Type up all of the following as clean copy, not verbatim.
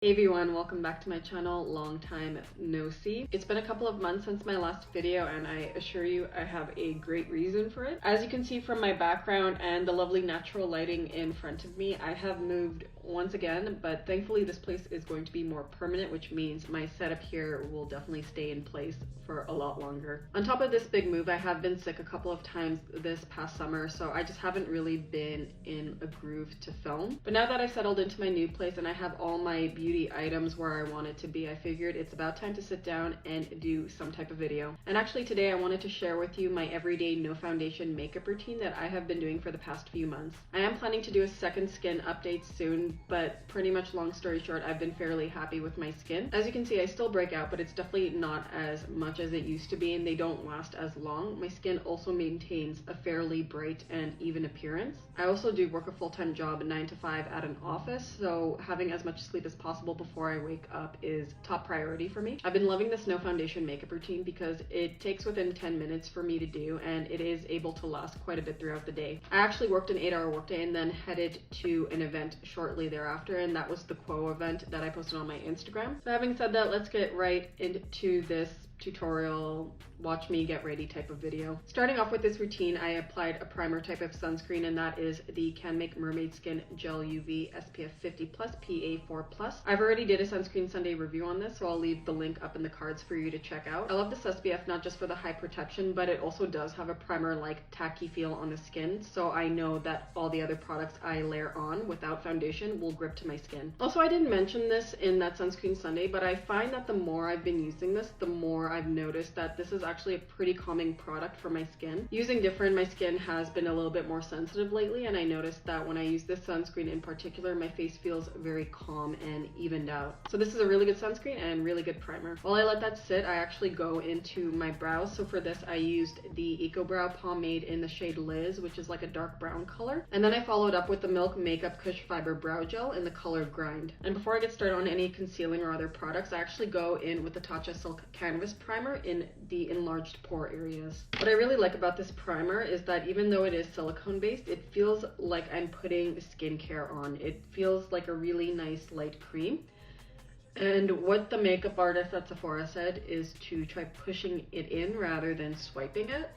Hey everyone, welcome back to my channel. Long time no see. It's been a couple of months since my last video and I assure you I have a great reason for it. As you can see from my background and the lovely natural lighting in front of me, I have moved once again, but thankfully this place is going to be more permanent, which means my setup here will definitely stay in place for a lot longer. On top of this big move, I have been sick a couple of times this past summer, so I just haven't really been in a groove to film. But now that I've settled into my new place and I have all my beauty items where I want it to be, I figured it's about time to sit down and do some type of video. And actually today I wanted to share with you my everyday no foundation makeup routine that I have been doing for the past few months. I am planning to do a second skin update soon, but pretty much long story short, I've been fairly happy with my skin. As you can see, I still break out, but it's definitely not as much as it used to be and they don't last as long. My skin also maintains a fairly bright and even appearance. I also do work a full-time job 9 to 5 at an office, so having as much sleep as possible before I wake up is top priority for me. I've been loving this no foundation makeup routine because it takes within 10 minutes for me to do and it is able to last quite a bit throughout the day. I actually worked an 8-hour workday and then headed to an event shortly thereafter, and that was the Quo event that I posted on my Instagram. So having said that, let's get right into this tutorial, watch me get ready type of video. Starting off with this routine, I applied a primer type of sunscreen, and that is the Canmake Mermaid Skin Gel UV SPF 50+, PA4+. I've already did a Sunscreen Sunday review on this, so I'll leave the link up in the cards for you to check out. I love this SPF not just for the high protection, but it also does have a primer-like tacky feel on the skin, so I know that all the other products I layer on without foundation will grip to my skin. Also, I didn't mention this in that Sunscreen Sunday, but I find that the more I've been using this, the more I've noticed that this is actually a pretty calming product for my skin. Using different, my skin has been a little bit more sensitive lately, and I noticed that when I use this sunscreen in particular, my face feels very calm and evened out. So this is a really good sunscreen and really good primer. While I let that sit, I actually go into my brows. So for this, I used the Eco Brow Pomade in the shade Liz, which is like a dark brown color. And then I followed up with the Milk Makeup Kush Fiber Brow Gel in the color Grind. And before I get started on any concealing or other products, I actually go in with the Tachi Silk Canvas Primer in the enlarged pore areas. What I really like about this primer is that even though it is silicone based, it feels like I'm putting skincare on. It feels like a really nice light cream. And what the makeup artist at Sephora said is to try pushing it in rather than swiping it.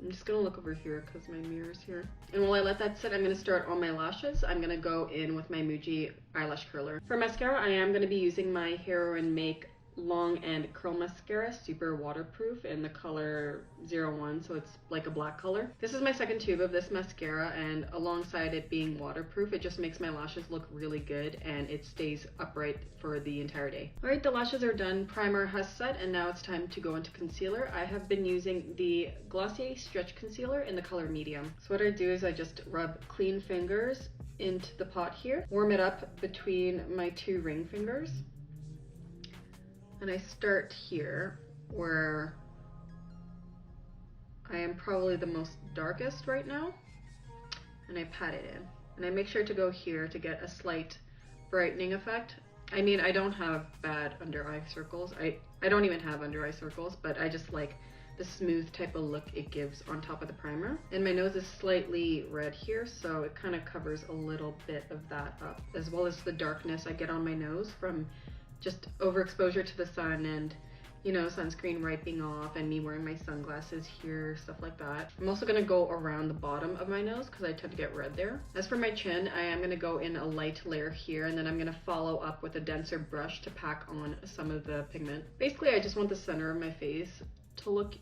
I'm just gonna look over here because my mirror's here. And while I let that sit, I'm gonna start on my lashes. I'm gonna go in with my Muji eyelash curler. For mascara, I am gonna be using my Heroin Make Long and Curl Mascara, super waterproof, in the color 01, so it's like a black color. This is my second tube of this mascara, and alongside it being waterproof, it just makes my lashes look really good and it stays upright for the entire day. Alright, the lashes are done, primer has set, and now it's time to go into concealer. I have been using the Glossy Stretch Concealer in the color medium. So what I do is I just rub clean fingers into the pot here, warm it up between my two ring fingers. And I start here where I am probably the most darkest right now, and I pat it in. And I make sure to go here to get a slight brightening effect. I mean, I don't have bad under eye circles. I don't even have under eye circles, but I just like the smooth type of look it gives on top of the primer. And my nose is slightly red here, so it kind of covers a little bit of that up, as well as the darkness I get on my nose from just overexposure to the sun and, you know, sunscreen wiping off and me wearing my sunglasses here, stuff like that. I'm also gonna go around the bottom of my nose because I tend to get red there. As for my chin, I am gonna go in a light layer here, and then I'm gonna follow up with a denser brush to pack on some of the pigment. Basically, I just want the center of my face to look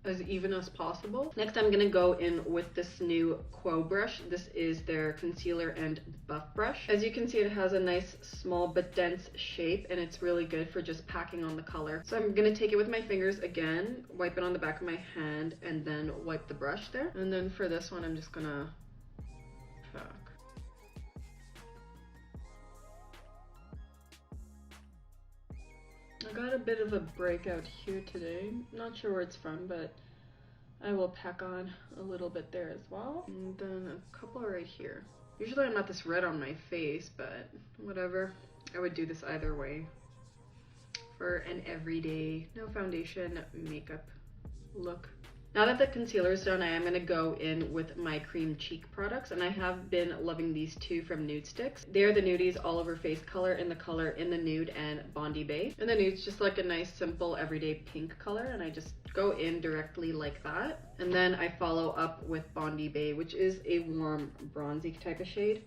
as even as possible. Next, I'm gonna go in with this new Quo brush. This is their concealer and buff brush. As you can see, it has a nice small but dense shape, and it's really good for just packing on the color. So I'm gonna take it with my fingers again, wipe it on the back of my hand, and then wipe the brush there. And then for this one, I'm just gonna pack. I got a bit of a breakout here today. Not sure where it's from, but I will pack on a little bit there as well. And then a couple right here. Usually I'm not this red on my face, but whatever. I would do this either way for an everyday, no foundation makeup look. Now that the concealer is done, I am going to go in with my cream cheek products, and I have been loving these two from Nude Sticks. They are the Nudies All Over Face color in the color In the Nude and Bondi Bay. And the nude's just like a nice simple everyday pink color, and I just go in directly like that. And then I follow up with Bondi Bay, which is a warm bronzy type of shade.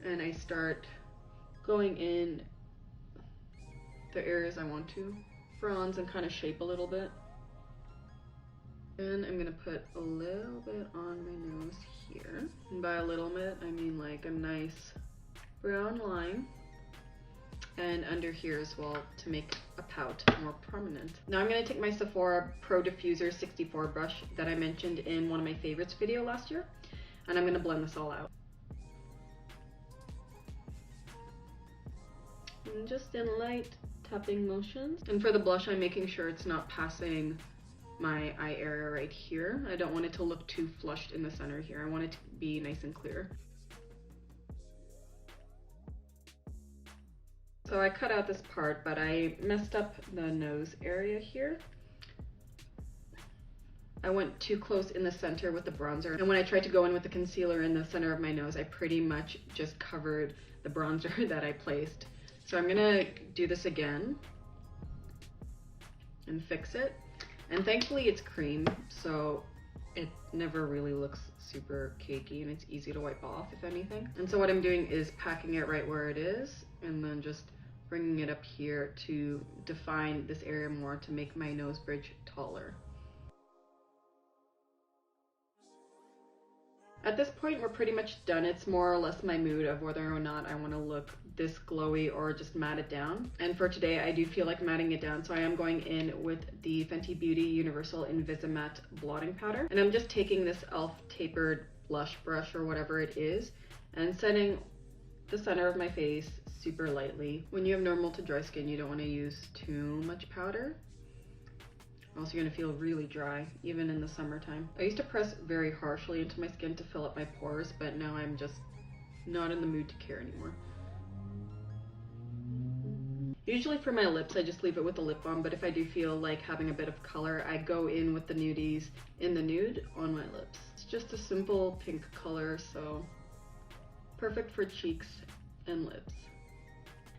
And I start going in the areas I want to bronze and kind of shape a little bit. And I'm gonna put a little bit on my nose here. And by a little bit, I mean like a nice brown line. And under here as well to make a pout more prominent. Now I'm gonna take my Sephora Pro Diffuser 64 brush that I mentioned in one of my favorites video last year. And I'm gonna blend this all out. And just in light tapping motions. And for the blush, I'm making sure it's not passing my eye area right here. I don't want it to look too flushed in the center here. I want it to be nice and clear. So I cut out this part, but I messed up the nose area here. I went too close in the center with the bronzer, and when I tried to go in with the concealer in the center of my nose, I pretty much just covered the bronzer that I placed. So I'm gonna do this again and fix it. And thankfully it's cream, so it never really looks super cakey, and it's easy to wipe off if anything. And so what I'm doing is packing it right where it is and then just bringing it up here to define this area more to make my nose bridge taller. At this point, we're pretty much done. It's more or less my mood of whether or not I want to look this glowy or just matte it down. And for today, I do feel like matting it down, so I am going in with the Fenty Beauty Universal Invisimatte Blotting Powder. And I'm just taking this e.l.f. tapered blush brush or whatever it is and setting the center of my face super lightly. When you have normal to dry skin, you don't want to use too much powder, or else you're going to feel really dry, even in the summertime. I used to press very harshly into my skin to fill up my pores, but now I'm just not in the mood to care anymore. Usually for my lips, I just leave it with a lip balm, but if I do feel like having a bit of color, I go in with the Nudies In the Nude on my lips. It's just a simple pink color, so perfect for cheeks and lips.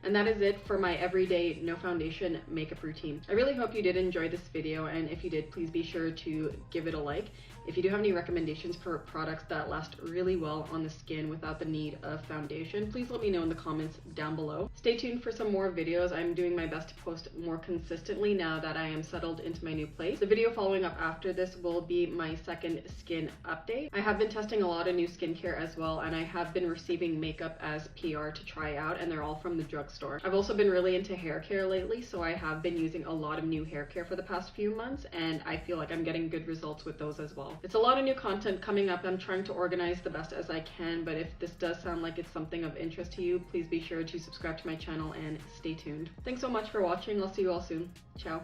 And that is it for my everyday no foundation makeup routine. I really hope you did enjoy this video, and if you did, please be sure to give it a like. If you do have any recommendations for products that last really well on the skin without the need of foundation, please let me know in the comments down below. Stay tuned for some more videos. I'm doing my best to post more consistently now that I am settled into my new place. The video following up after this will be my second skin update. I have been testing a lot of new skincare as well, and I have been receiving makeup as PR to try out, and they're all from the drugstore. I've also been really into hair care lately, so I have been using a lot of new hair care for the past few months, and I feel like I'm getting good results with those as well. It's a lot of new content coming up. I'm trying to organize the best as I can, but if this does sound like it's something of interest to you, please be sure to subscribe to my channel and stay tuned. Thanks so much for watching. I'll see you all soon. Ciao.